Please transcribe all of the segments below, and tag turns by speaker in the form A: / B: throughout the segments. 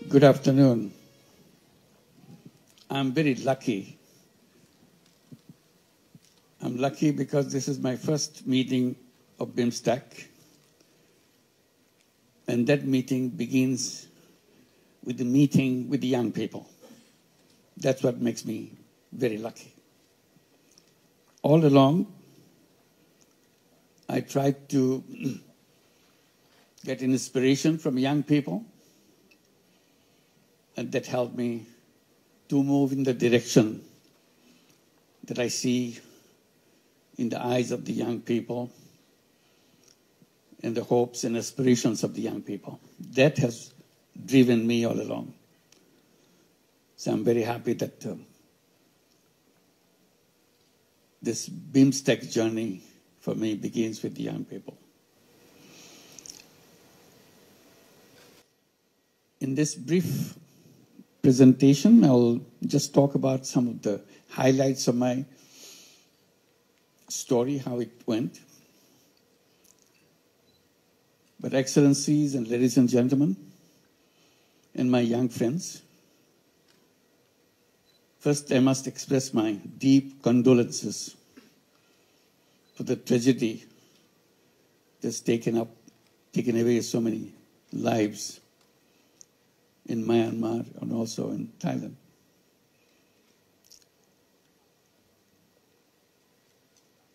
A: Good afternoon. I'm very lucky. I'm lucky because this is my first meeting of BIMSTEC, and that meeting begins with the meeting with the young people. That's what makes me very lucky. All along, I tried to get inspiration from young people, and that helped me to move in the direction that I see in the eyes of the young people and the hopes and aspirations of the young people. That has driven me all along. So I'm very happy that this BIMSTEC journey for me begins with the young people. In this brief presentation, I'll just talk about some of the highlights of my story, how it went. But excellencies and ladies and gentlemen, and my young friends, first I must express my deep condolences for the tragedy that's taken away so many lives in Myanmar and also in Thailand.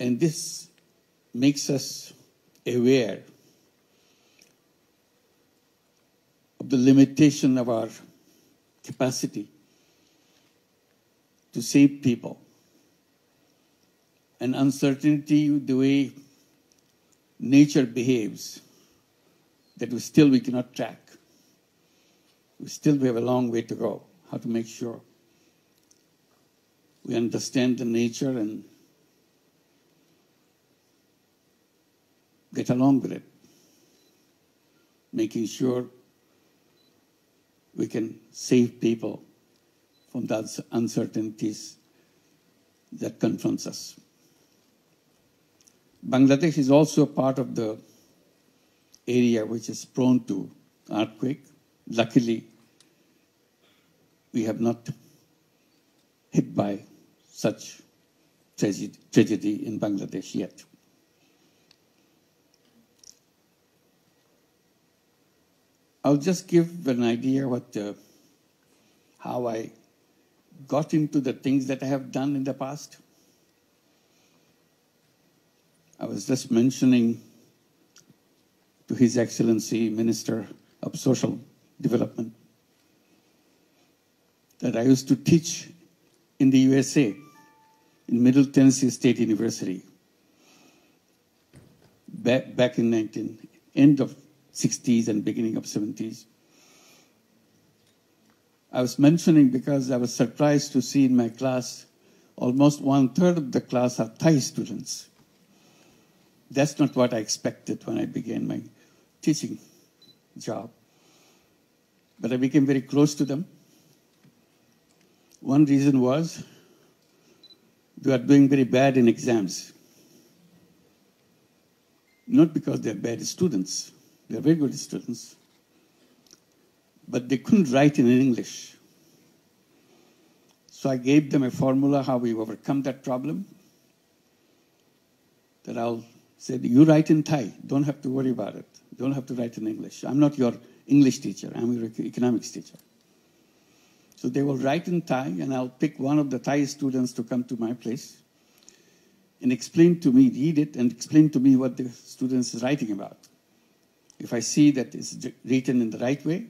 A: And this makes us aware of the limitation of our capacity to save people, and uncertainty, the way nature behaves, that we cannot track. We have a long way to go, how to make sure we understand the nature and get along with it, making sure we can save people from those uncertainties that confronts us. Bangladesh is also a part of the area which is prone to earthquake. Luckily, we have not hit by such tragedy in Bangladesh yet. I'll just give an idea how I got into the things that I have done in the past. I was just mentioning to His Excellency Minister of Social Development that I used to teach in the USA, in Middle Tennessee State University, back in end of 60s and beginning of 70s. I was mentioning because I was surprised to see in my class, almost 1/3 of the class are Thai students. That's not what I expected when I began my teaching job. But I became very close to them. One reason was they are doing very bad in exams. Not because they're bad students. They're very good students. But they couldn't write in English. So I gave them a formula how we overcome that problem. That I'll say, you write in Thai, don't have to worry about it. Don't have to write in English. I'm not your English teacher, I'm your economics teacher. So they will write in Thai, and I'll pick one of the Thai students to come to my place and explain to me, read it, and explain to me what the student is writing about. If I see that it's written in the right way,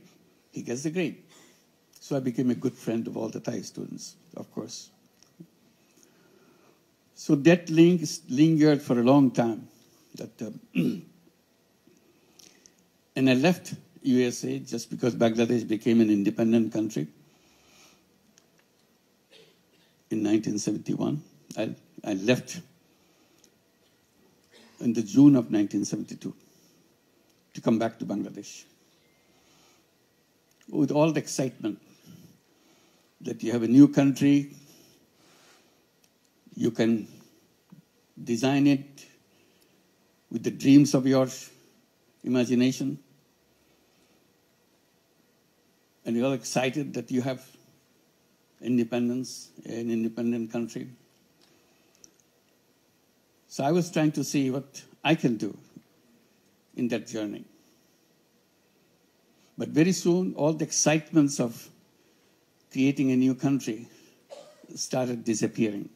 A: he gets the grade. So I became a good friend of all the Thai students, of course. So that link lingered for a long time. And I left USA just because Bangladesh became an independent country in 1971. I left in the June of 1972 to come back to Bangladesh with all the excitement that you have a new country, you can design it with the dreams of your imagination. and you're all excited that you have independence, an independent country. So I was trying to see what I can do in that journey. But very soon, all the excitements of creating a new country started disappearing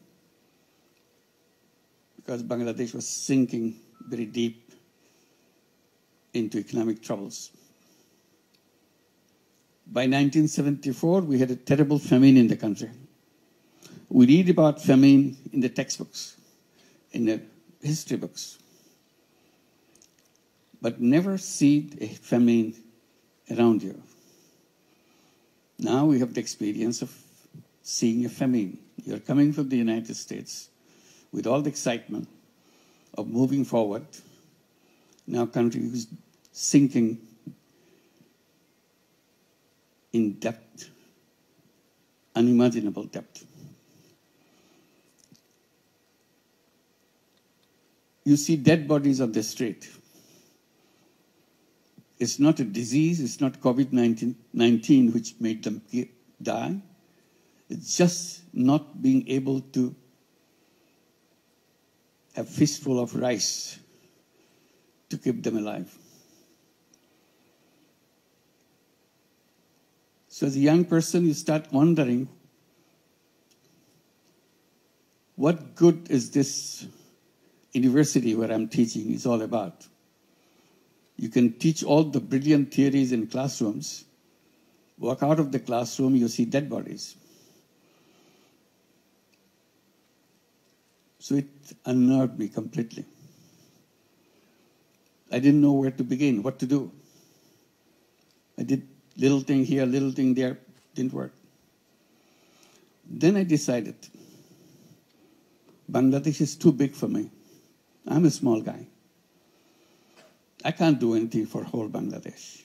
A: because Bangladesh was sinking very deep into economic troubles. By 1974, we had a terrible famine in the country. We read about famine in the textbooks, in the history books, but never see a famine around you. Now we have the experience of seeing a famine. You're coming from the United States with all the excitement of moving forward. Now country is sinking in depth, unimaginable depth. You see dead bodies on the street. It's not a disease, it's not COVID-19 which made them die. It's just not being able to have a fistful of rice to keep them alive. So as a young person, you start wondering, what good is this university where I'm teaching is all about? You can teach all the brilliant theories in classrooms. Walk out of the classroom, you see dead bodies. So it unnerved me completely. I didn't know where to begin, what to do. I did little thing here, little thing there, didn't work. Then I decided, Bangladesh is too big for me. I'm a small guy. I can't do anything for whole Bangladesh.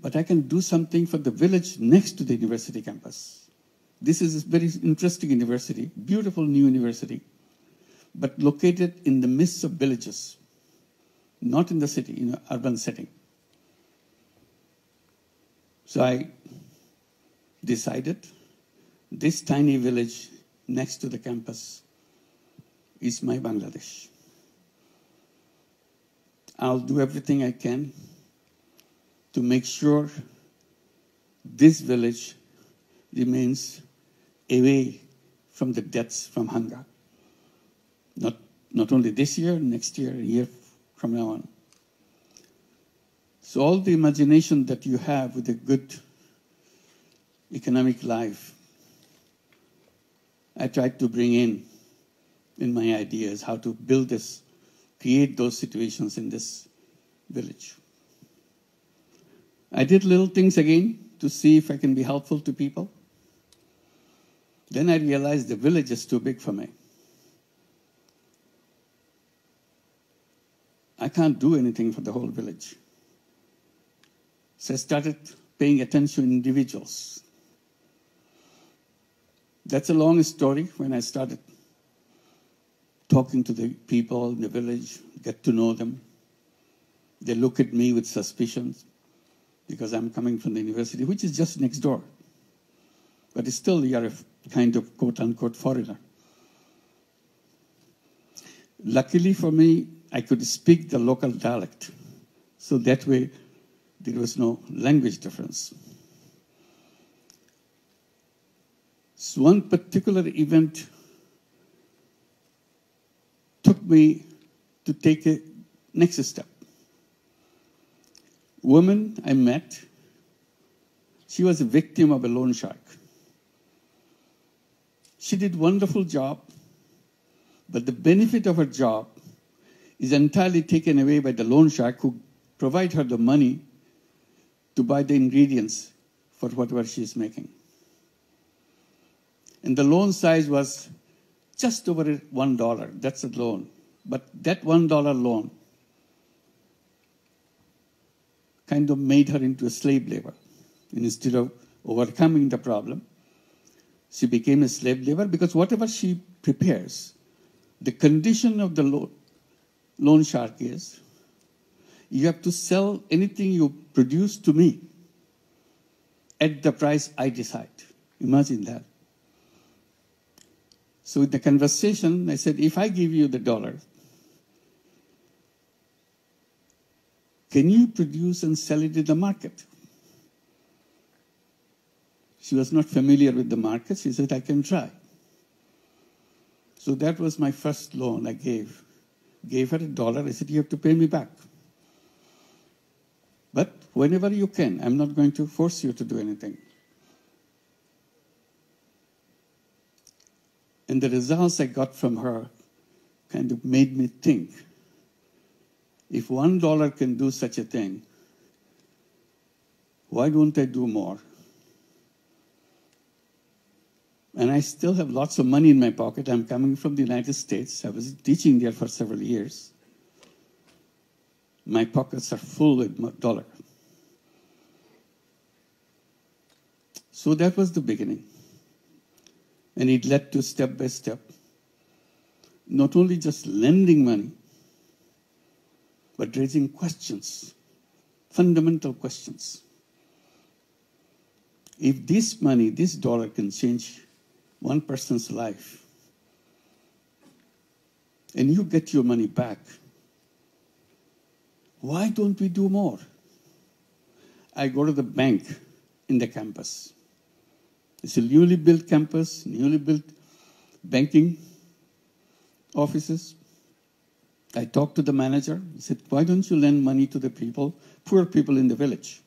A: But I can do something for the village next to the university campus. This is a very interesting university, beautiful new university, but located in the midst of villages, not in the city, in an urban setting. So I decided this tiny village next to the campus is my Bangladesh. I'll do everything I can to make sure this village remains away from the deaths from hunger. Not only this year, next year, a year from now on. So all the imagination that you have with a good economic life, I tried to bring in my ideas, how to build this, create those situations in this village. I did little things again to see if I can be helpful to people. Then I realized the village is too big for me. I can't do anything for the whole village. So I started paying attention to individuals. That's a long story. When I started talking to the people in the village, get to know them, they look at me with suspicion because I'm coming from the university, which is just next door. But still, you're a kind of quote-unquote foreigner. Luckily for me, I could speak the local dialect. So that way, there was no language difference. So one particular event took me to take a next step. Woman I met, she was a victim of a loan shark. She did a wonderful job, but the benefit of her job is entirely taken away by the loan shark who provide her the money to buy the ingredients for whatever she's making. And the loan size was just over $1. That's a loan. But that $1 loan kind of made her into a slave labor. And instead of overcoming the problem, she became a slave labor because whatever she prepares, the condition of the loan shark is, you have to sell anything you produce to me at the price I decide. Imagine that. So in the conversation, I said, if I give you the dollar, can you produce and sell it in the market? She was not familiar with the market. She said, I can try. So that was my first loan I gave. Gave her $1. I said, you have to pay me back. But whenever you can, I'm not going to force you to do anything. And the results I got from her kind of made me think, if $1 can do such a thing, why don't I do more? And I still have lots of money in my pocket. I'm coming from the United States. I was teaching there for several years. My pockets are full with dollar. So that was the beginning. And it led to step by step, not only just lending money, but raising questions, fundamental questions. If this money, this dollar can change one person's life, and you get your money back, why don't we do more? I go to the bank in the campus. It's a newly built campus, newly built banking offices. I talked to the manager. He said, why don't you lend money to the people, poor people in the village?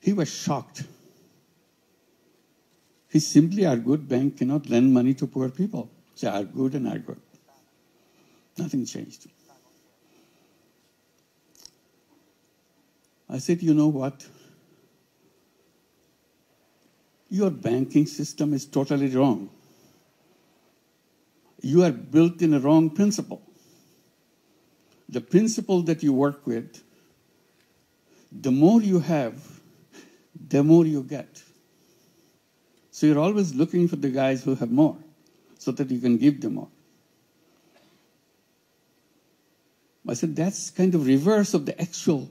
A: He was shocked. He simply argued, bank cannot lend money to poor people. They argued and argued. Nothing changed. I said, you know what? Your banking system is totally wrong. You are built in a wrong principle. The principle that you work with, the more you have, the more you get. So you're always looking for the guys who have more, so that you can give them more. I said, that's kind of reverse of the actual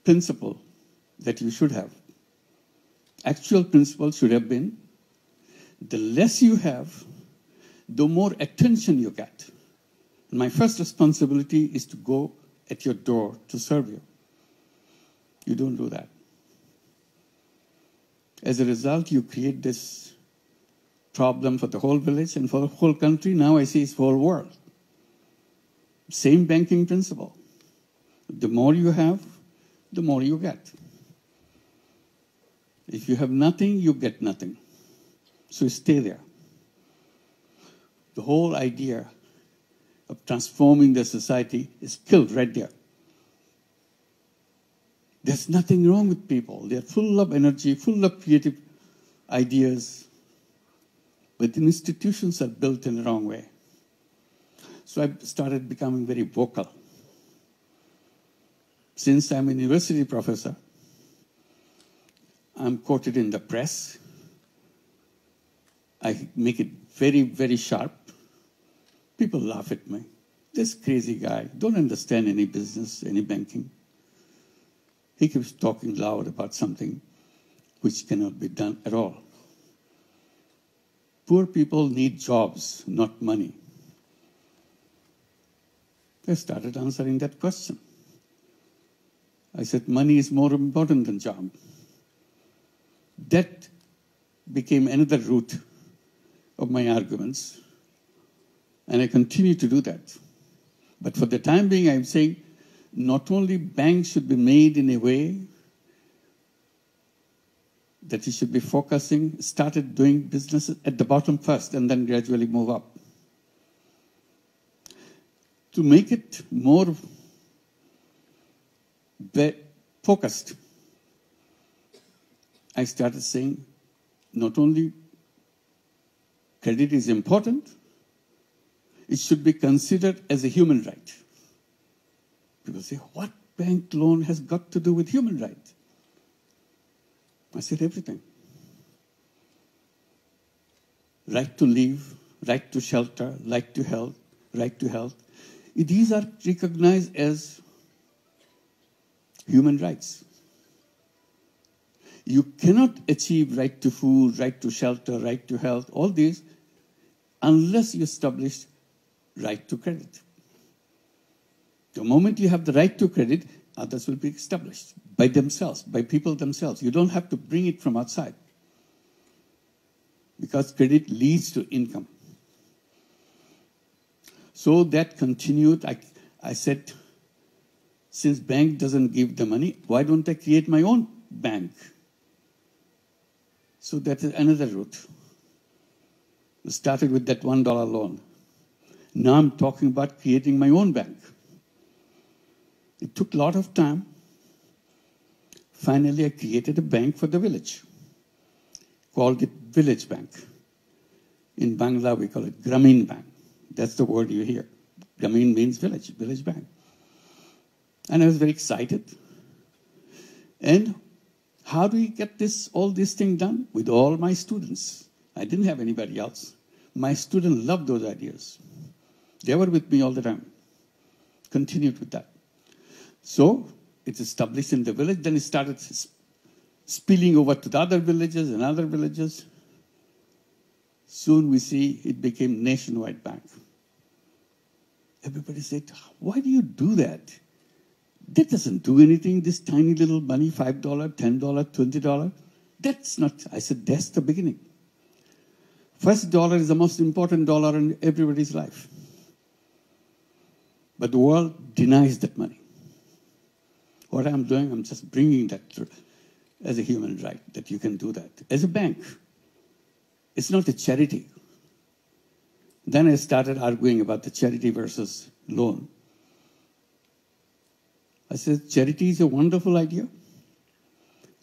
A: principle that you should have. Actual principle should have been, the less you have, the more attention you get. And my first responsibility is to go at your door to serve you. You don't do that. As a result, you create this problem for the whole village and for the whole country. Now I see it's the whole world. Same banking principle. The more you have, the more you get. If you have nothing, you get nothing. So stay there. The whole idea of transforming the society is killed right there. There's nothing wrong with people. They're full of energy, full of creative ideas. But the institutions are built in the wrong way. So I started becoming very vocal. Since I'm a university professor, I'm quoted in the press. I make it very, very sharp. People laugh at me. This crazy guy, don't understand any business, any banking. He keeps talking loud about something which cannot be done at all. Poor people need jobs, not money. I started answering that question. I said, money is more important than job. That became another root of my arguments. And I continue to do that. But for the time being, I'm saying, not only banks should be made in a way that it should be focusing, started doing business at the bottom first and then gradually move up. To make it more focused, I started saying, not only credit is important, it should be considered as a human right. People say, what bank loan has got to do with human right? I said, everything. Right to live, right to shelter, right to health, right to health. These are recognized as human rights. You cannot achieve right to food, right to shelter, right to health, all these, unless you establish right to credit. The moment you have the right to credit, others will be established by themselves, by people themselves. You don't have to bring it from outside, because credit leads to income. So that continued. I said, since bank doesn't give the money, why don't I create my own bank? So that is another route. We started with that $1 loan. Now I'm talking about creating my own bank. It took a lot of time. Finally, I created a bank for the village. Called it Village Bank. In Bangla, we call it Grameen Bank. That's the word you hear. Grameen means village, village bank. And I was very excited. And how do we get all this thing done? With all my students. I didn't have anybody else. My students loved those ideas. They were with me all the time. Continued with that. So it's established in the village. Then it started spilling over to the other villages and other villages. Soon we see it became nationwide bank. Everybody said, why do you do that? That doesn't do anything, this tiny little money, $5, $10, $20. That's not, I said, that's the beginning. First dollar is the most important dollar in everybody's life. But the world denies that money. What I'm doing, I'm just bringing that as a human right, that you can do that. As a bank, it's not a charity. Then I started arguing about the charity versus loan. I said, charity is a wonderful idea.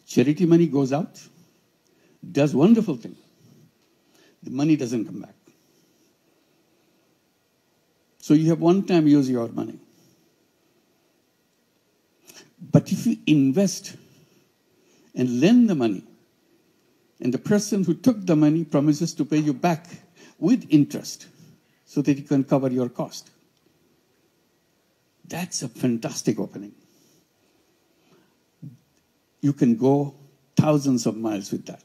A: Charity money goes out, does wonderful things. The money doesn't come back. So you have one time use your money. But if you invest and lend the money, and the person who took the money promises to pay you back with interest so that you can cover your cost, that's a fantastic opening. You can go thousands of miles with that.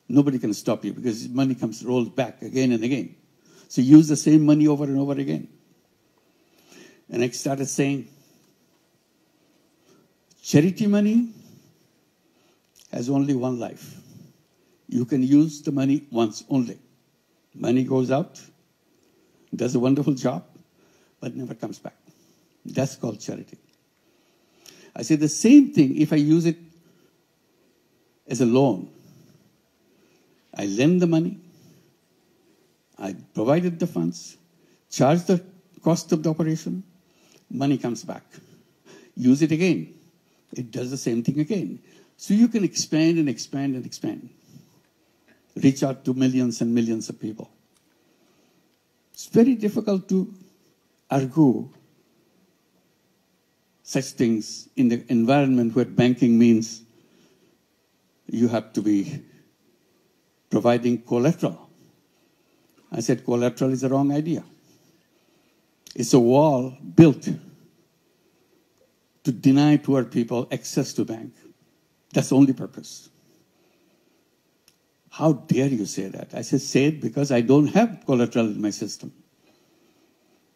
A: Nobody can stop you because money rolls back again and again. So use the same money over and over again. And I started saying, charity money has only one life. You can use the money once only. Money goes out, does a wonderful job, but never comes back. That's called charity. I say the same thing if I use it as a loan. I lend the money, I provided the funds, charge the cost of the operation, money comes back. Use it again. It does the same thing again. So you can expand and expand and expand. Reach out to millions and millions of people. It's very difficult to argue such things in the environment where banking means you have to be providing collateral. I said collateral is the wrong idea. It's a wall built to deny poor people access to bank. That's the only purpose. How dare you say that? I said, say it because I don't have collateral in my system.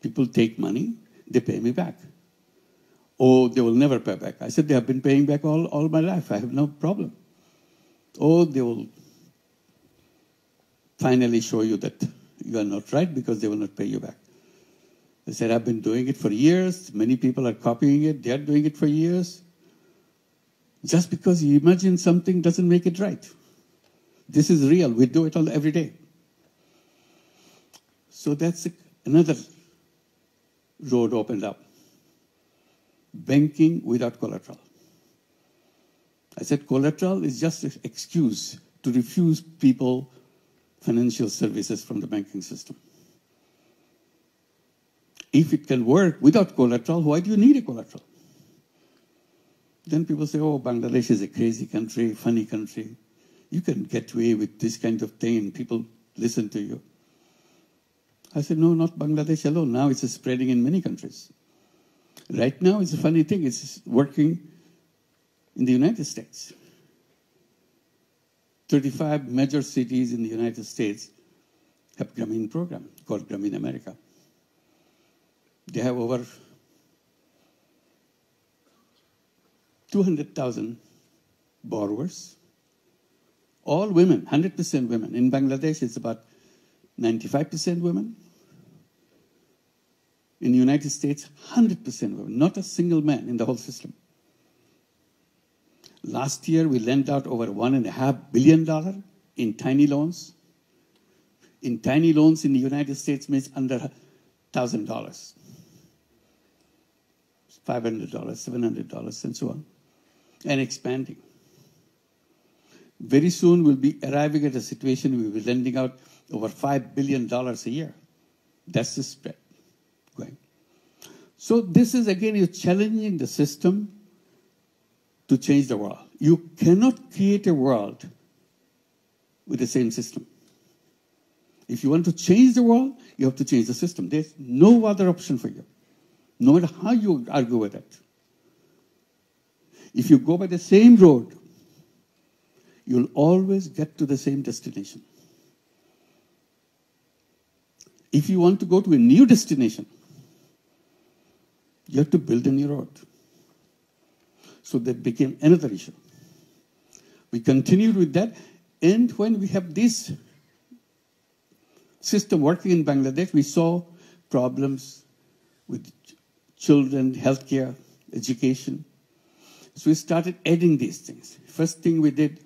A: People take money, they pay me back. Oh, they will never pay back. I said, they have been paying back all my life. I have no problem. Oh, they will finally show you that you are not right because they will not pay you back. I said, I've been doing it for years. Many people are copying it. They are doing it for years. Just because you imagine something doesn't make it right. This is real. We do it all every day. So that's another road opened up. Banking without collateral. I said collateral is just an excuse to refuse people financial services from the banking system. If it can work without collateral, why do you need a collateral? Then people say, oh, Bangladesh is a crazy country, funny country. You can get away with this kind of thing and people listen to you. I said, no, not Bangladesh alone. Now it's spreading in many countries. Right now, it's a funny thing. It's working in the United States. 35 major cities in the United States have Grameen program called Grameen America. They have over 200,000 borrowers, all women, 100% women. In Bangladesh, it's about 95% women. In the United States, 100% women, not a single man in the whole system. Last year, we lent out over $1.5 billion in tiny loans. In tiny loans in the United States means under $1,000, $500, $700, and so on, and expanding. Very soon, we'll be arriving at a situation we'll be lending out over $5 billion a year. That's the spread going. So this is, again, you're challenging the system to change the world. You cannot create a world with the same system. If you want to change the world, you have to change the system. There's no other option for you, no matter how you argue with it. If you go by the same road, you'll always get to the same destination. If you want to go to a new destination, you have to build a new road. So that became another issue. We continued with that, and when we have this system working in Bangladesh, we saw problems with children, healthcare, education. So we started adding these things. First thing we did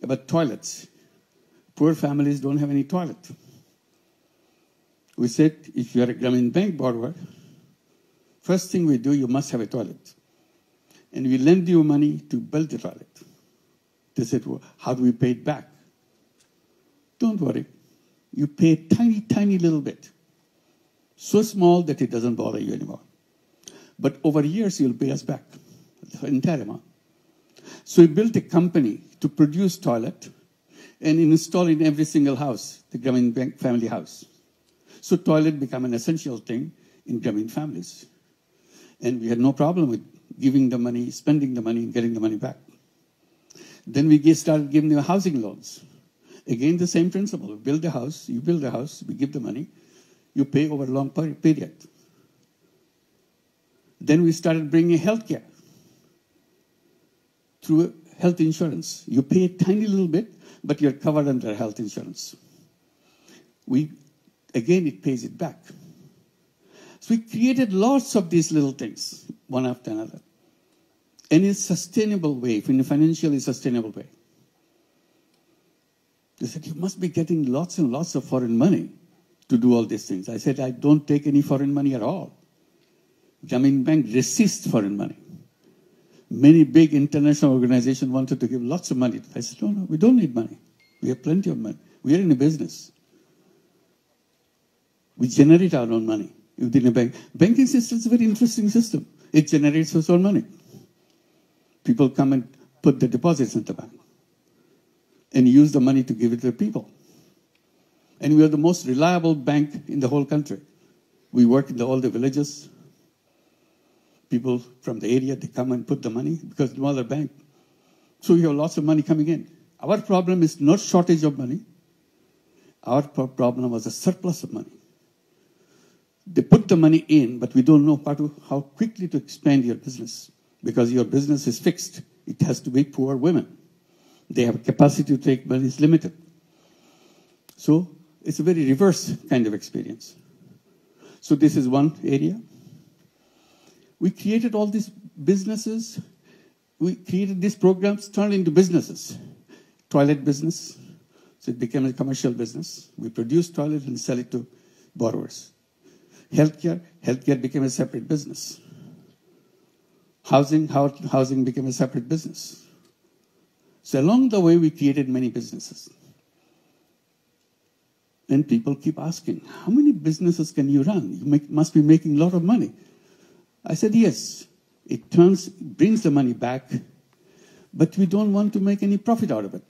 A: about toilets. Poor families don't have any toilet. We said, if you are a Grameen Bank borrower, first thing we do, you must have a toilet. And we lend you money to build the toilet. They said, well, how do we pay it back? Don't worry. You pay a tiny, tiny little bit. So small that it doesn't bother you anymore. But over years, you'll pay us back the entire amount. So we built a company to produce toilet and install in every single house, the Grameen Bank family house. So toilet became an essential thing in Grameen families. And we had no problem with giving the money, spending the money, and getting the money back. Then we started giving them housing loans. Again, the same principle. We build a house, you build a house, we give the money, you pay over a long period. Then we started bringing healthcare through health insurance. You pay a tiny little bit, but you're covered under health insurance. Again, it pays it back. So we created lots of these little things, one after another. And in a sustainable way, in a financially sustainable way. They said, you must be getting lots and lots of foreign money to do all these things. I said, I don't take any foreign money at all. Grameen Bank resists foreign money. Many big international organizations wanted to give lots of money. I said, no, we don't need money. We have plenty of money. We are in a business. We generate our own money within a bank. Banking system is a very interesting system. It generates its own money. People come and put the deposits in the bank and use the money to give it to the people. And we are the most reliable bank in the whole country. We work in all the villages. People from the area, they come and put the money because no other bank. So we have lots of money coming in. Our problem is not shortage of money. Our problem was a surplus of money. They put the money in, but we don't know how quickly to expand your business because your business is fixed. It has to be poor women. They have capacity to take money is limited. So it's a very reverse kind of experience. So this is one area. We created all these businesses. We created these programs, turned into businesses. Toilet business, so it became a commercial business. We produced toilet and sell it to borrowers. Healthcare became a separate business. Housing became a separate business. So along the way, we created many businesses. And people keep asking, how many businesses can you run? You must be making a lot of money. I said, yes, it brings the money back, but we don't want to make any profit out of it.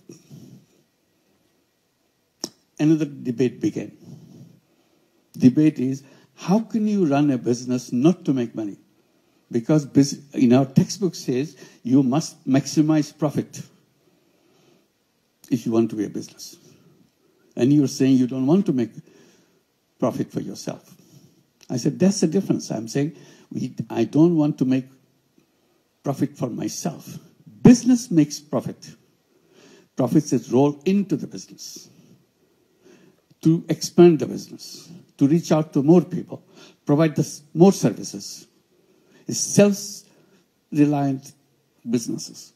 A: Another debate began. Debate is, how can you run a business not to make money? Because in our textbook says, you must maximize profit. if you want to be a business. And you're saying you don't want to make profit for yourself. I said, that's the difference. I'm saying I don't want to make profit for myself. Business makes profit. Profits is rolled into the business to expand the business, to reach out to more people, provide more services. It's self-reliant businesses.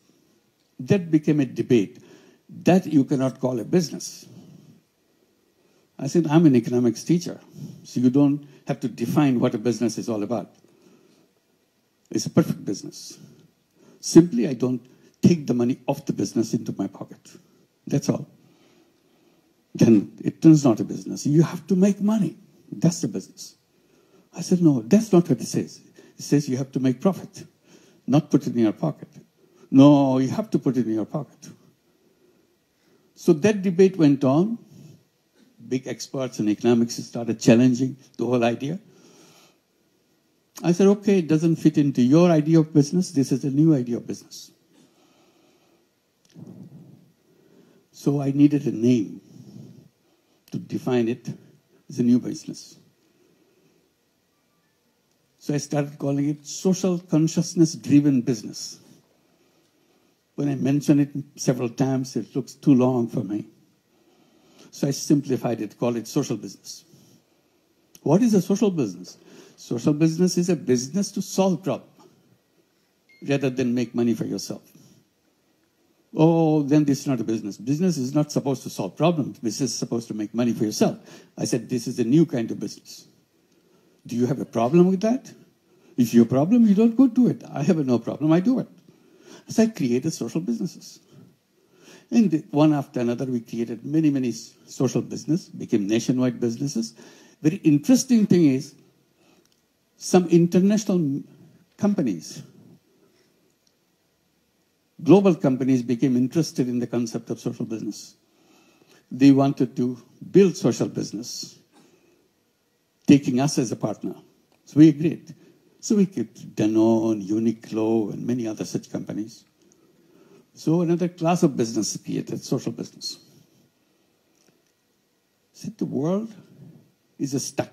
A: That became a debate. That you cannot call a business. I said, I'm an economics teacher, so you don't have to define what a business is all about. It's a perfect business. Simply, I don't take the money off the business into my pocket. That's all. Then it turns out a business. You have to make money. That's the business. I said, no, that's not what it says. It says you have to make profit, not put it in your pocket. No, you have to put it in your pocket. So that debate went on. Big experts in economics started challenging the whole idea. I said, okay, it doesn't fit into your idea of business. This is a new idea of business. So I needed a name to define it as a new business. So I started calling it social consciousness-driven business. When I mention it several times, it looks too long for me. So I simplified it, called it social business. What is a social business? Social business is a business to solve problems rather than make money for yourself. Oh, then this is not a business. Business is not supposed to solve problems. Business is supposed to make money for yourself. I said, this is a new kind of business. Do you have a problem with that? If you have a problem, you don't go do it. I have no problem, I do it. So I created social businesses. And one after another, we created many, many social business, became nationwide businesses. Very interesting thing is, some international companies, global companies became interested in the concept of social business. They wanted to build social business, taking us as a partner. So we agreed. So we kept Danone, Uniqlo, and many other such companies. So another class of business created, social business. Said the world is stuck.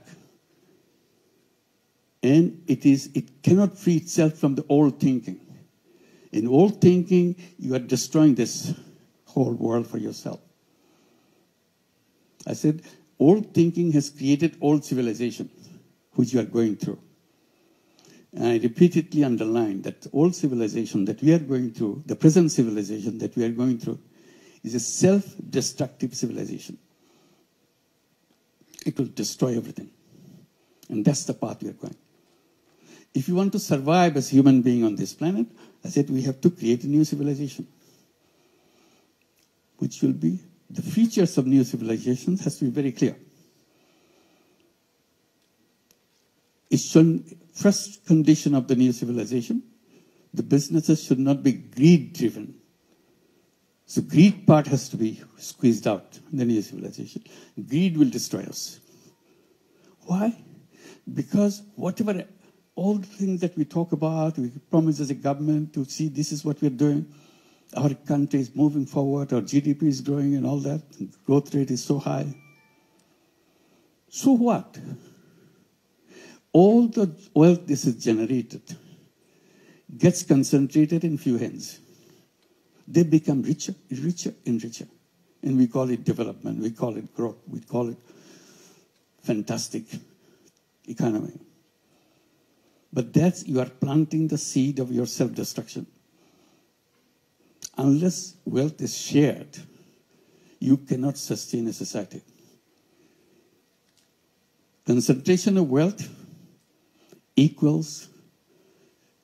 A: And it cannot free itself from the old thinking. In old thinking, you are destroying this whole world for yourself. I said, old thinking has created old civilization, which you are going through. And I repeatedly underlined that old civilization that we are going through, the present civilization that we are going through, is a self-destructive civilization. It will destroy everything. And that's the path we are going. If you want to survive as human being on this planet, I said we have to create a new civilization, which will be, the features of new civilizations has to be very clear. First condition of the new civilization, the businesses should not be greed-driven. So greed part has to be squeezed out in the new civilization. Greed will destroy us. Why? Because whatever, all the things that we talk about, we promise as a government to see this is what we're doing. Our country is moving forward, our GDP is growing and all that. Growth rate is so high. So what? All the wealth this is generated gets concentrated in few hands. They become richer, richer, and richer. And we call it development, we call it growth, we call it fantastic economy. But that's, you are planting the seed of your self-destruction. Unless wealth is shared, you cannot sustain a society. Concentration of wealth equals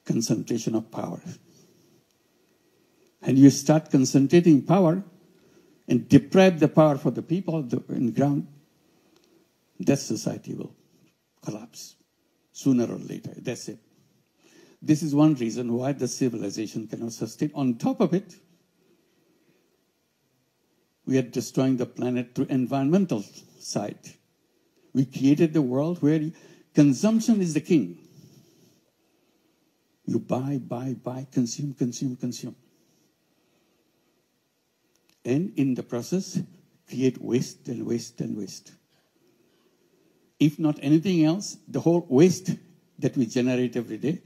A: concentration of power. And you start concentrating power and deprive the power for the people in the ground, that society will collapse sooner or later. That's it. This is one reason why the civilization cannot sustain. On top of it, we are destroying the planet through environmental side. We created the world where consumption is the king. You buy, buy, buy, consume, consume, consume. and in the process, create waste and waste and waste. If not anything else, the whole waste that we generate every day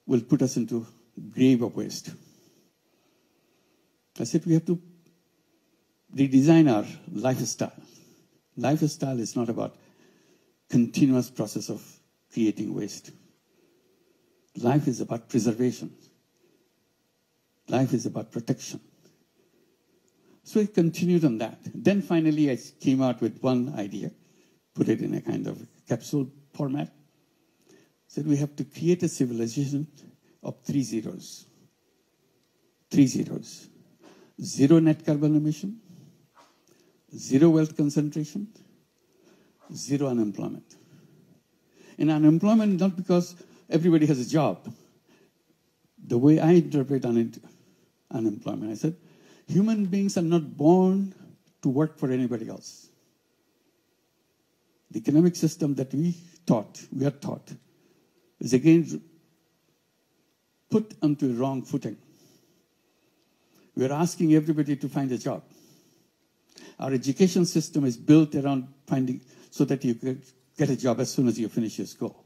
A: will put us into grave of waste. I said we have to redesign our lifestyle. Lifestyle is not about continuous process of creating waste. Life is about preservation. Life is about protection. So I continued on that. Then finally I came out with one idea, put it in a kind of capsule format. Said we have to create a civilization of 3 zeros. 3 zeros. 0 net carbon emission, 0 wealth concentration, 0 unemployment. And unemployment not because everybody has a job. The way I interpret unemployment, I said, human beings are not born to work for anybody else. The economic system that we are taught, is again put onto a wrong footing. We are asking everybody to find a job. Our education system is built around finding, so that you can get a job as soon as you finish your school.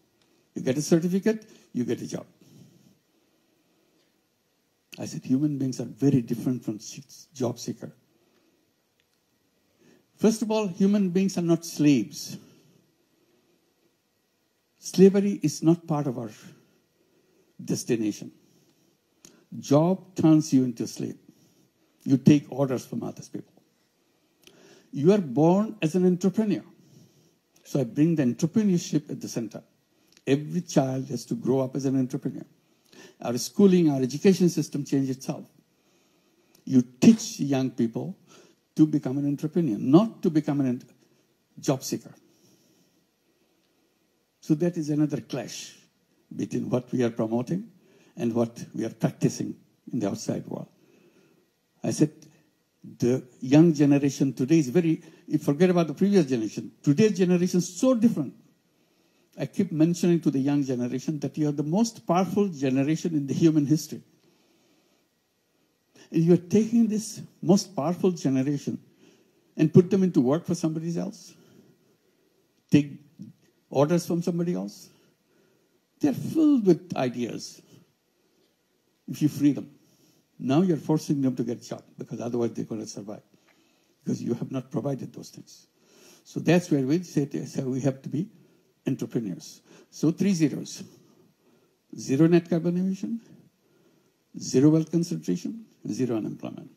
A: You get a certificate, you get a job. I said, human beings are very different from job seeker. First of all, human beings are not slaves. Slavery is not part of our destination. Job turns you into a slave. You take orders from other people. You are born as an entrepreneur. So I bring the entrepreneurship at the center. Every child has to grow up as an entrepreneur. Our schooling, our education system changed itself. You teach young people to become an entrepreneur, not to become a job seeker. So that is another clash between what we are promoting and what we are practicing in the outside world. I said, the young generation today is you forget about the previous generation. Today's generation is so different. I keep mentioning to the young generation that you are the most powerful generation in the human history. And you are taking this most powerful generation and put them into work for somebody else. Take orders from somebody else. They're filled with ideas. If you free them. Now you're forcing them to get a job because otherwise they're going to survive. Because you have not provided those things. So that's where we say we have to be entrepreneurs. So 3 zeros. 0 net carbon emission, 0 wealth concentration, 0 unemployment.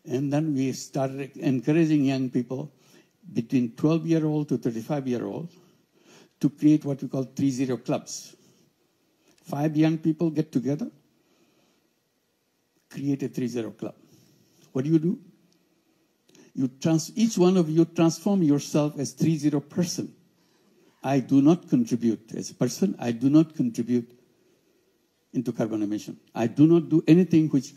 A: And then we started encouraging young people between 12-year-old to 35-year-old to create what we call 3-0 clubs. 5 young people get together, create a 3-0 club. What do? Each one of you transform yourself as 3-0 person. I do not contribute as a person. I do not contribute into carbon emission. I do not do anything which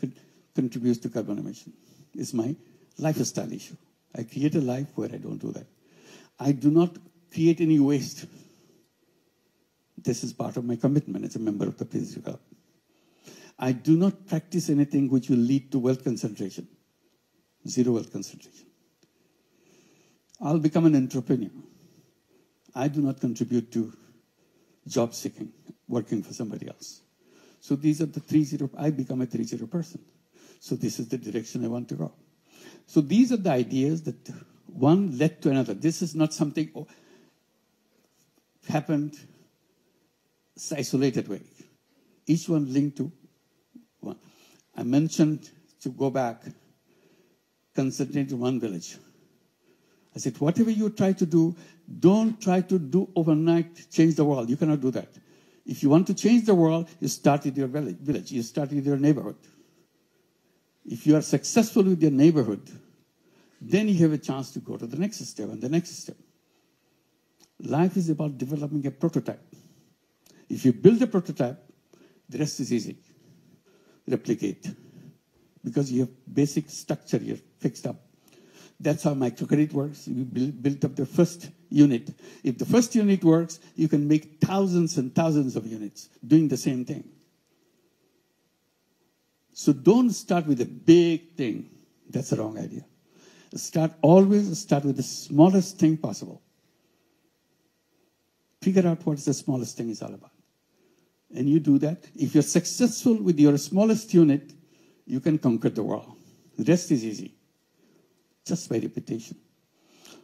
A: contributes to carbon emission. It's my lifestyle issue. I create a life where I don't do that. I do not create any waste. This is part of my commitment as a member of the 3-0 club. I do not practice anything which will lead to wealth concentration. 0 wealth concentration. I'll become an entrepreneur. I do not contribute to job seeking, working for somebody else. So these are the 3-0. I become a 3-0 person. So this is the direction I want to go. So these are the ideas that one led to another. This is not something happened isolated way. Each one linked to one. I mentioned to go back, concentrate in one village. I said, whatever you try to do, don't try to do overnight, change the world. You cannot do that. If you want to change the world, you start with your village. You start with your neighborhood. If you are successful with your neighborhood, then you have a chance to go to the next step and the next step. Life is about developing a prototype. If you build a prototype, the rest is easy. Replicate. Because you have basic structure here fixed up. That's how microcredit works. You built up the first unit. If the first unit works, you can make thousands and thousands of units doing the same thing. So don't start with a big thing. That's the wrong idea. Always start with the smallest thing possible. Figure out what the smallest thing is all about. And you do that. If you're successful with your smallest unit, you can conquer the world. The rest is easy, just by repetition.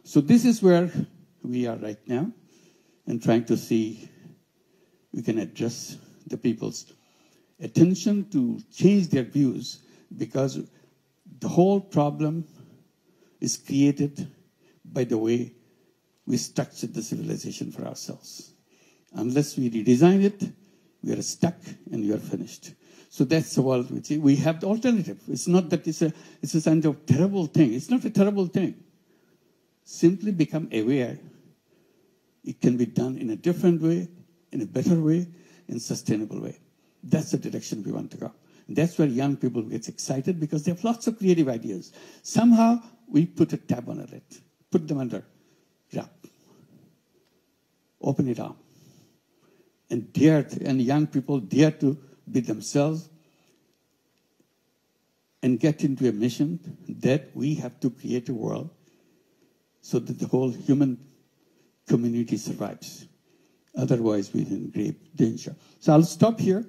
A: So this is where we are right now, and trying to see we can address the people's attention to change their views, because the whole problem is created by the way we structured the civilization for ourselves. Unless we redesign it, we are stuck and we are finished. So that's the world we see. We have the alternative. It's not that it's a kind of terrible thing. It's not a terrible thing. Simply become aware. It can be done in a different way, in a better way, in a sustainable way. That's the direction we want to go. And that's where young people get excited, because they have lots of creative ideas. Somehow we put a tab on it, put them under wrap, open it up, and young people dare to be themselves and get into a mission that we have to create a world so that the whole human community survives. Otherwise, we're in grave danger. So I'll stop here,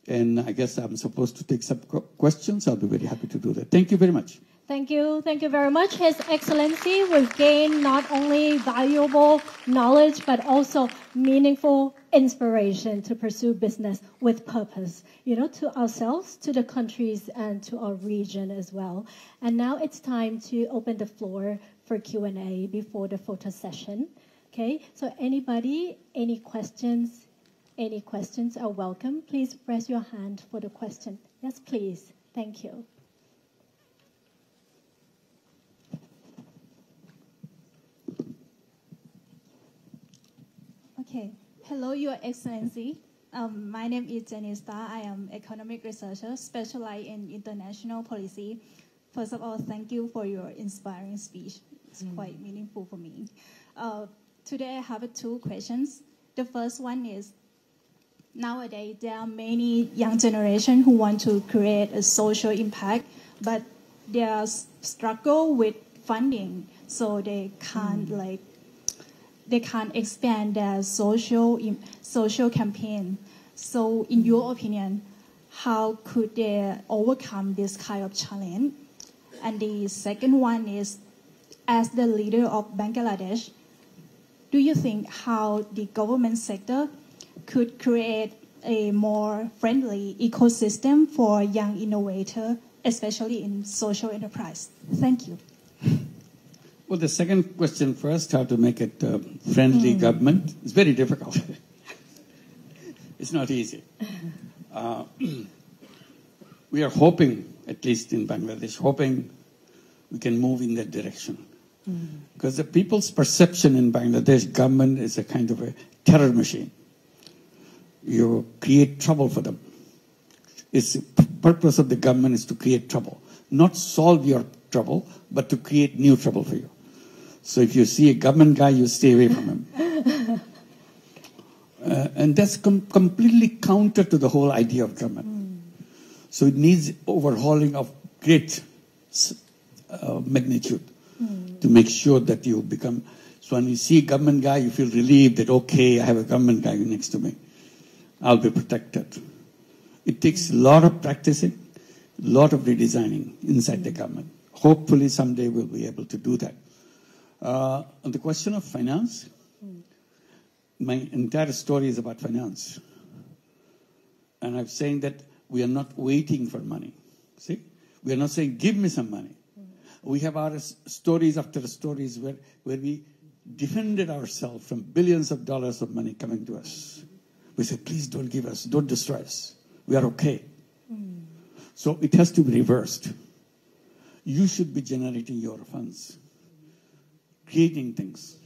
A: and I guess I'm supposed to take some questions. I'll be very happy to do that. Thank you very much.
B: Thank you. Thank you very much. His Excellency, we've gained not only valuable knowledge, but also meaningful inspiration to pursue business with purpose, to ourselves, to the countries, and to our region as well. And now it's time to open the floor for Q&A before the photo session. Okay, so anybody, any questions are welcome. Please raise your hand for the question. Yes, please. Thank you.
C: Okay. Hello, Your Excellency. My name is Jenny Starr. I am economic researcher specialized in international policy. First of all, thank you for your inspiring speech. It's quite meaningful for me. Today I have two questions. The first one is, nowadays there are many young generation who want to create a social impact, but they are struggle with funding, so they can't expand their social campaign. So in your opinion, how could they overcome this kind of challenge? And the second one is, as the leader of Bangladesh, do you think how the government sector could create a more friendly ecosystem for young innovators, especially in social enterprise? Thank you.
A: Well, the second question first, how to make it friendly government, is very difficult. It's not easy. We are hoping, at least in Bangladesh, we can move in that direction. Because the people's perception in Bangladesh government is a kind of a terror machine. You create trouble for them. The purpose of the government is to create trouble. Not solve your trouble, but to create new trouble for you. So if you see a government guy, you stay away from him. And that's completely counter to the whole idea of government. So it needs overhauling of great magnitude to make sure that you become. So when you see a government guy, you feel relieved that, okay, I have a government guy next to me. I'll be protected. It takes a lot of practicing, a lot of redesigning inside the government. Hopefully someday we'll be able to do that. On the question of finance, my entire story is about finance. And I'm saying that we are not waiting for money. See? We are not saying, give me some money. We have our stories after stories where we defended ourselves from billions of dollars of money coming to us. We said, please don't give us, don't destroy us. We are okay. So it has to be reversed. You should be generating your funds, creating things.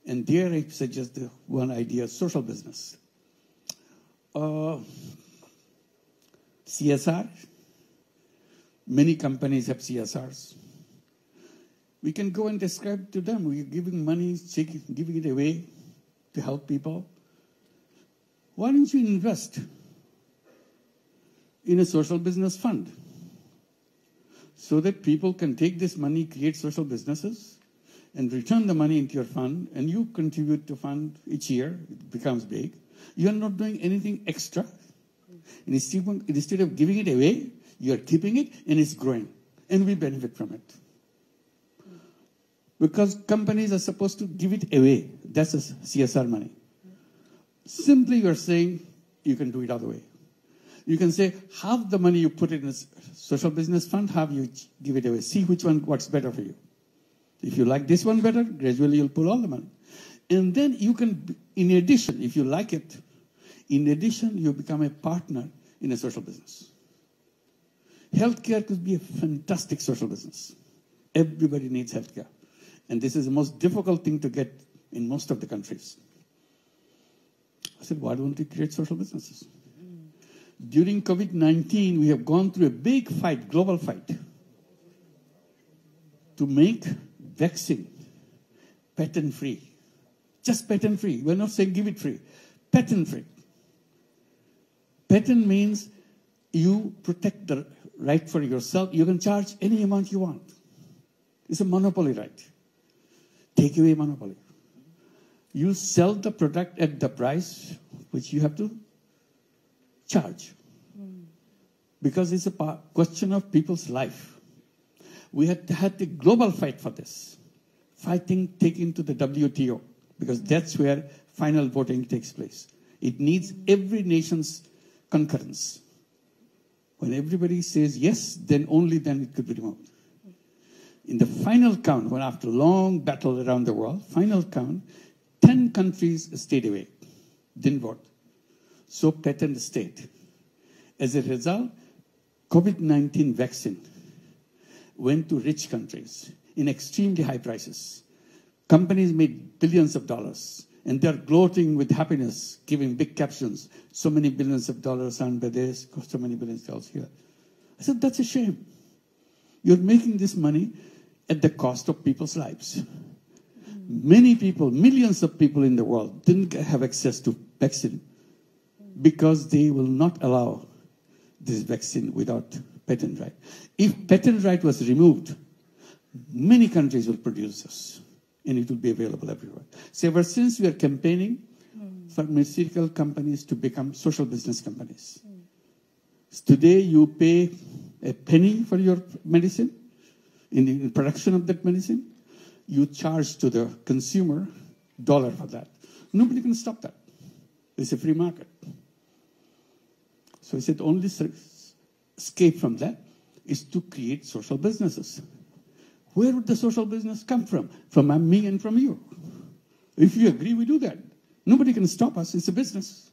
A: And there I suggest the one idea, social business. CSR. Many companies have CSRs. We can go and describe to them. We're giving money, giving it away to help people. Why don't you invest in a social business fund? so that people can take this money, create social businesses, and return the money into your fund, and you contribute to fund each year, it becomes big. You are not doing anything extra. And instead of giving it away, you are keeping it, and it's growing. And we benefit from it. Because companies are supposed to give it away. That's a CSR money. Simply you are saying you can do it other way. You can say half the money you put in a social business fund, half you give it away. See which one works better for you. If you like this one better, gradually you'll pull all the money. And then you can, in addition, if you like it, in addition, you become a partner in a social business. Healthcare could be a fantastic social business. Everybody needs healthcare. And this is the most difficult thing to get in most of the countries. I said, why don't we create social businesses? During COVID-19, we have gone through a big fight, global fight, to make vaccine patent-free. Just patent-free. We're not saying give it free. Patent-free. Patent means you protect the right for yourself. You can charge any amount you want. It's a monopoly right. Take away monopoly. You sell the product at the price which you have to charge. Because it's a question of people's life. We had a global fight for this. Fighting taken to the WTO, because that's where final voting takes place. It needs every nation's concurrence. When everybody says yes, then only then it could be removed. In the final count, when after a long battle around the world, final count, 10 countries stayed away, didn't vote. So patent stayed. As a result, COVID-19 vaccine went to rich countries in extremely high prices. Companies made billions of dollars, and they're gloating with happiness, giving big captions. So many billions of dollars earned by this, so many billions of dollars here. I said, that's a shame. You're making this money at the cost of people's lives. Many people, millions of people in the world didn't have access to vaccine because they will not allow this vaccine without patent right. If patent right was removed, many countries will produce this, and it will be available everywhere. So ever since we are campaigning pharmaceutical companies to become social business companies. Today you pay a penny for your medicine, in the production of that medicine, you charge to the consumer $1 for that. Nobody can stop that. It's a free market. So I said only escape from that is to create social businesses. Where would the social business come from? From me and from you. If you agree, we do that. Nobody can stop us. It's a business.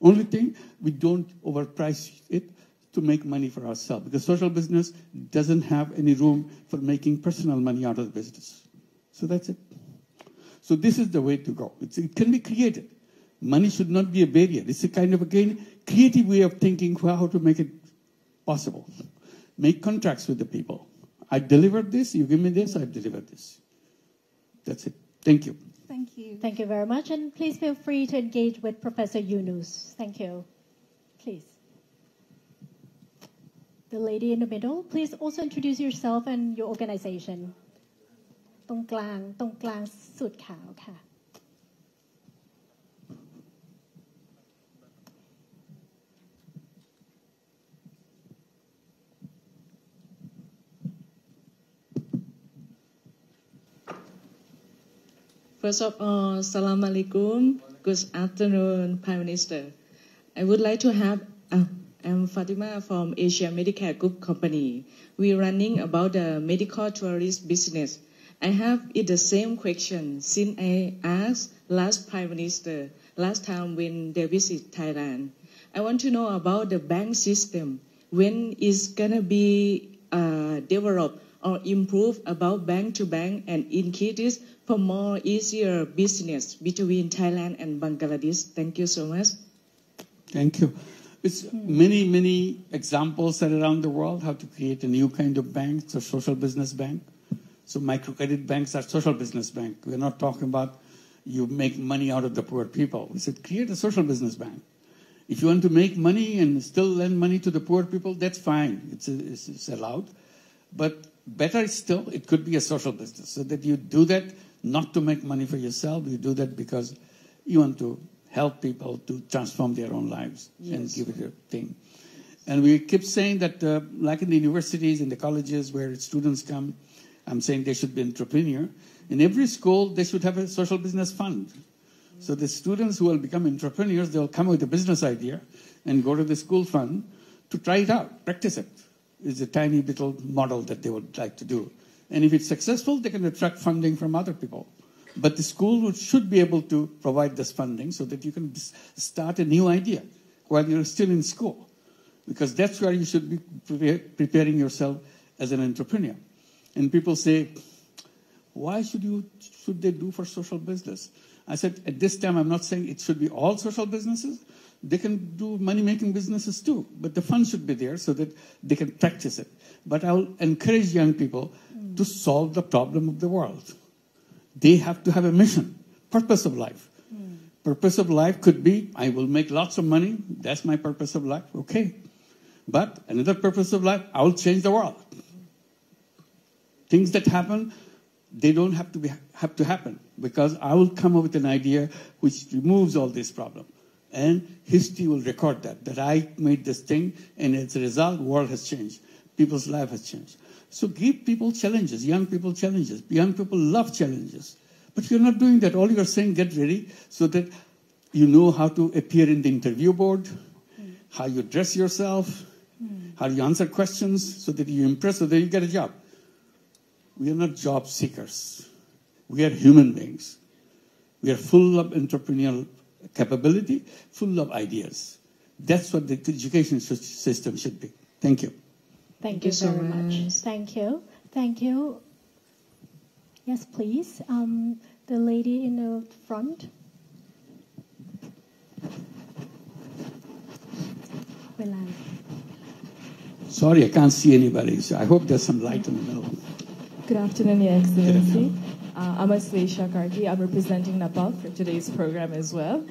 A: Only thing, we don't overprice it to make money for ourselves. Because social business doesn't have any room for making personal money out of the business. So that's it. So this is the way to go. It can be created. Money should not be a barrier. It's a kind of, again, creative way of thinking how to make it possible. Make contracts with the people. I delivered this, you give me this, I delivered this. That's it. Thank you.
C: Thank you.
B: Thank you very much. And please feel free to engage with Professor Yunus. Thank you. Please. The lady in the middle, please also introduce yourself and your organization. ตรงกลางสุดขาวค่ะ
D: First of all, Salam Alaikum. Good afternoon, Prime Minister. I would like to have, I'm Fatima from Asia Medicare Group Company. We're running about the medical tourist business. I have the same question since I asked last Prime Minister, last time when they visit Thailand. I want to know about the bank system. When is going to be developed or improved about bank to bank and increase for more easier business between Thailand and Bangladesh. Thank you so much.
A: Thank you. It's many examples are around the world how to create a new kind of bank, so social business bank. So microcredit banks are social business bank. We're not talking about you make money out of the poor people. We said create a social business bank. If you want to make money and still lend money to the poor people, that's fine. It's allowed. But better still, it could be a social business, so that you do that not to make money for yourself. You do that because you want to help people to transform their own lives and give it a thing. And we keep saying that, like in the universities, in the colleges where students come, I'm saying they should be entrepreneur. In every school, they should have a social business fund. So the students who will become entrepreneurs, they'll come with a business idea and go to the school fund to try it out, practice it. It's a tiny little model that they would like to do. And if it's successful, they can attract funding from other people. But the school should be able to provide this funding so that you can start a new idea while you're still in school. Because that's where you should be preparing yourself as an entrepreneur. And people say, why should they do for social business? I said, at this time, I'm not saying it should be all social businesses. They can do money-making businesses too, but the fund should be there so that they can practice it. But I'll encourage young people to solve the problem of the world. They have to have a mission, purpose of life. Purpose of life could be, I will make lots of money. That's my purpose of life. Okay. But another purpose of life, I will change the world. Things that happen, they don't have to happen, because I will come up with an idea which removes all these problems. And history will record that I made this thing, and as a result, the world has changed. People's life has changed. So give people challenges, young people challenges. Young people love challenges. But you're not doing that. All you're saying, get ready so that you know how to appear in the interview board, how you dress yourself, how you answer questions so that you impress, so that you get a job. We are not job seekers. We are human beings. We are full of entrepreneurial capability, full of ideas. That's what the education system should be. Thank you.
B: Thank you very much. Thank you. Thank you. Yes, please. The lady in the front.
A: Sorry, I can't see anybody. So I hope there's some light in the middle.
E: Good afternoon, Your Excellency. I'm Asleisha Karki. I'm representing Nepal for today's program as well.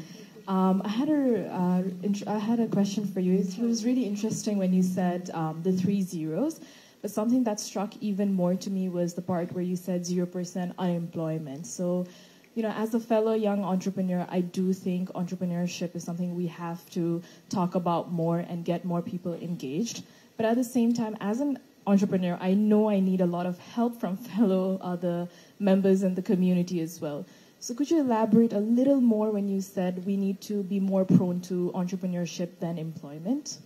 E: I had a question for you. It was really interesting when you said the 3 zeros, but something that struck even more to me was the part where you said 0% unemployment. So, as a fellow young entrepreneur, I do think entrepreneurship is something we have to talk about more and get more people engaged. But at the same time, as an entrepreneur, I know I need a lot of help from fellow other members in the community as well. So could you elaborate a little more when you said we need to be more prone to entrepreneurship than employment?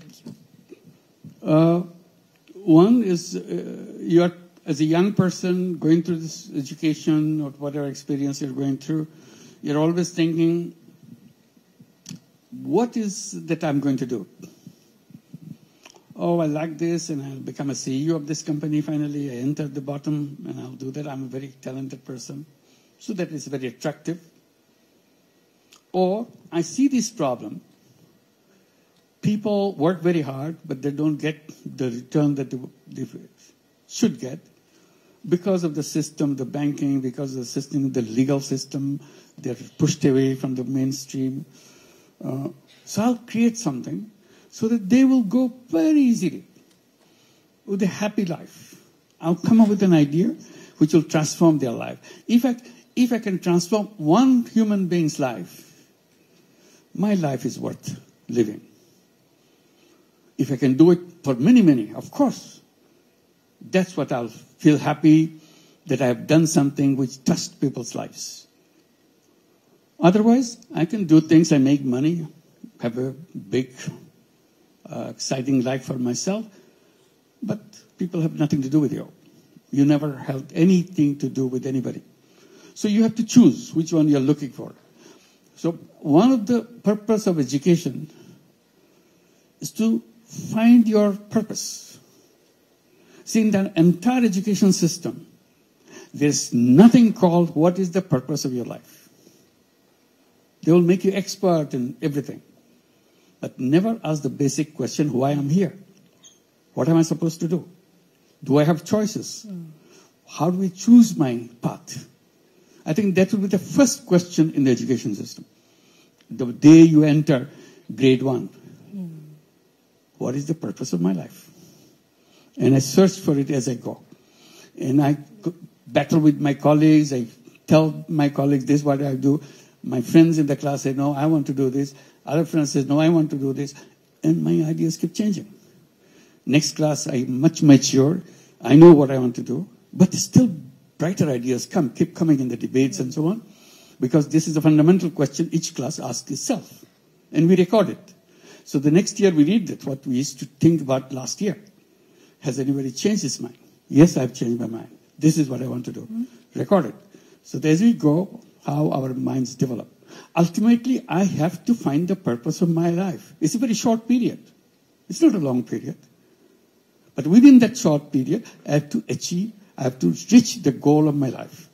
E: Thank
A: you. One is you are, as a young person going through this education or whatever experience you're going through, you're always thinking, what is that I'm going to do? Oh, I like this, and I'll become a CEO of this company finally. I enter the bottom, and I'll do that. I'm a very talented person. So that is very attractive. Or I see this problem. People work very hard, but they don't get the return that they should get because of the system, the banking, because of the system, the legal system. They're pushed away from the mainstream. So I'll create something so that they will go very easily with a happy life. I'll come up with an idea which will transform their life. If I can transform one human being's life, my life is worth living. If I can do it for many, many, of course, that's what I'll feel happy that I have done something which touched people's lives. Otherwise, I can do things, I make money, have a big, exciting life for myself, but people have nothing to do with you. You never held anything to do with anybody. So you have to choose which one you're looking for. So one of the purpose of education is to find your purpose. See, in the entire education system, there's nothing called what is the purpose of your life. They will make you expert in everything, but never ask the basic question, why I'm here? What am I supposed to do? Do I have choices? How do we choose my path? I think that will be the first question in the education system. The day you enter grade 1, what is the purpose of my life? And I search for it as I go. And I battle with my colleagues. I tell my colleagues, this is what I do. My friends in the class say, no, I want to do this. Other friends say, no, I want to do this. And my ideas keep changing. Next class, I'm much mature. I know what I want to do. But still brighter ideas keep coming in the debates and so on. Because this is a fundamental question each class asks itself. And we record it. So the next year we read that, what we used to think about last year. Has anybody changed his mind? Yes, I've changed my mind. This is what I want to do. Record it. So as we go, how our minds develop. Ultimately, I have to find the purpose of my life. It's a very short period. It's not a long period. But within that short period, I have to reach the goal of my life.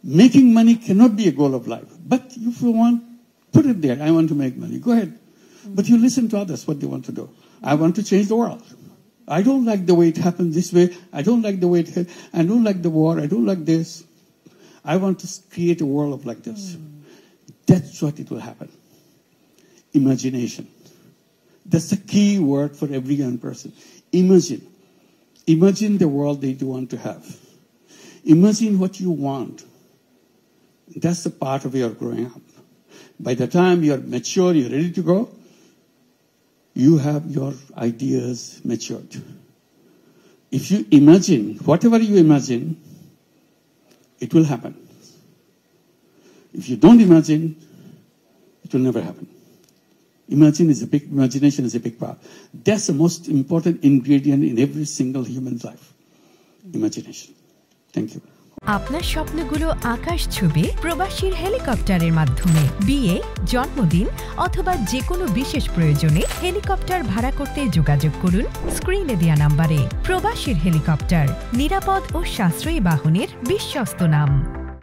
A: Making money cannot be a goal of life. But if you want, put it there. I want to make money. Go ahead. But you listen to others, what they want to do. I want to change the world. I don't like the way it happened this way. I don't like the way I don't like the war. I don't like this. I want to create a world of like this. That's what it will happen. Imagination. That's the key word for every young person. Imagine. Imagine the world that you want to have. Imagine what you want. That's the part of your growing up. By the time you're mature, you're ready to go, you have your ideas matured. If you imagine, whatever you imagine, it will happen. If you don't imagine, it will never happen. Imagination is a big part. That's the most important ingredient in every single human's life. Imagination. Thank you.
F: আপনার স্বপ্নগুলো আকাশ ছুবে প্রবাসীর হেলিকপ্টারের মাধ্যমে। বিয়ে, জন্মদিন অথবা যে কোনো বিশেষ প্রয়োজনে হেলিকপ্টার ভাড়া করতে যোগাযোগ করুন স্ক্রিনে দেয়া নম্বরে। প্রবাসীর হেলিকপ্টার, নিরাপদ ও সাশ্রয়ী বাহনের বিশ্বস্ত নাম।